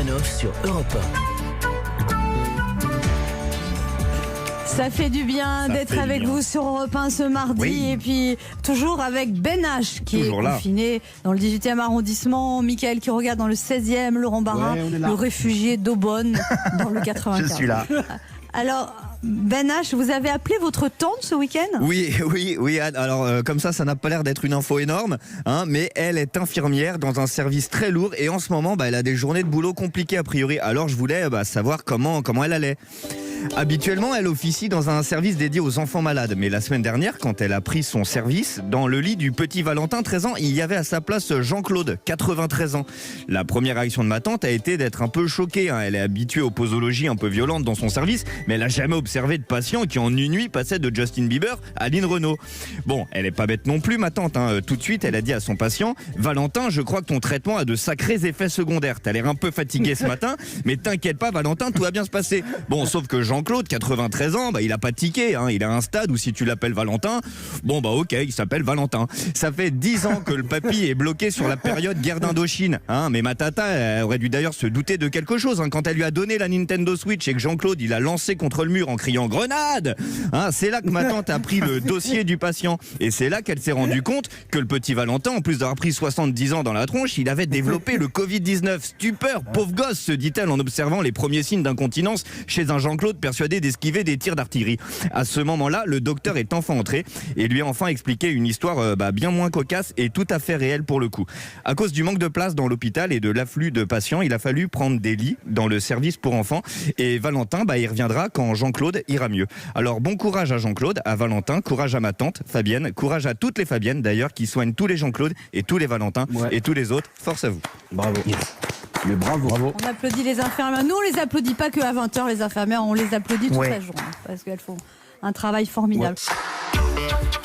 Romanoff sur Europe 1. Ça fait du bien d'être avec vous sur Europe 1 ce mardi. Oui. Et puis toujours avec Ben H qui Toujours est là. confiné dans le 18e arrondissement, Mickaël qui regarde dans le 16e, Laurent Barra, Ouais, on est là. le réfugié d'Aubonne dans le 95. Je suis là. Alors Ben H, vous avez appelé votre tante ce week-end? Oui, Anne. Alors comme ça n'a pas l'air d'être une info énorme, hein, mais elle est infirmière dans un service très lourd et en ce moment, elle a des journées de boulot compliquées a priori. Alors je voulais savoir comment elle allait. Habituellement, elle officie dans un service dédié aux enfants malades. Mais la semaine dernière, quand elle a pris son service, dans le lit du petit Valentin, 13 ans, il y avait à sa place Jean-Claude, 93 ans. La première réaction de ma tante a été d'être un peu choquée. Elle est habituée aux posologies un peu violentes dans son service, mais elle n'a jamais observé de patient qui en une nuit passait de Justin Bieber à Lynn Renaud. Bon, elle est pas bête non plus, ma tante. Tout de suite, elle a dit à son patient: Valentin, je crois que ton traitement a de sacrés effets secondaires. T'as l'air un peu fatigué ce matin, mais t'inquiète pas, Valentin, tout va bien se passer. Bon, sauf que Jean-Claude, 93 ans, il a pas tiqué, il a un stade où si tu l'appelles Valentin, ok, il s'appelle Valentin. Ça fait 10 ans que le papy est bloqué sur la période guerre d'Indochine, mais ma tata elle aurait dû d'ailleurs se douter de quelque chose, quand elle lui a donné la Nintendo Switch et que Jean-Claude il a lancé contre le mur en criant grenade, c'est là que ma tante a pris le dossier du patient et c'est là qu'elle s'est rendue compte que le petit Valentin, en plus d'avoir pris 70 ans dans la tronche, il avait développé le Covid-19. Stupeur, pauvre gosse, se dit-elle en observant les premiers signes d'incontinence chez un Jean-Claude persuadé d'esquiver des tirs d'artillerie. À ce moment-là, le docteur est enfin entré et lui a enfin expliqué une histoire bien moins cocasse et tout à fait réelle pour le coup. À cause du manque de place dans l'hôpital et de l'afflux de patients, il a fallu prendre des lits dans le service pour enfants et Valentin, il reviendra quand Jean-Claude ira mieux. Alors bon courage à Jean-Claude, à Valentin, courage à ma tante Fabienne, courage à toutes les Fabiennes d'ailleurs qui soignent tous les Jean-Claude et tous les Valentins et tous les autres. Force à vous. Bravo. Mais bravo. On applaudit les infirmières. Nous, on les applaudit pas que à 20h, les infirmières, on les applaudit toute la journée parce qu'elles font un travail formidable.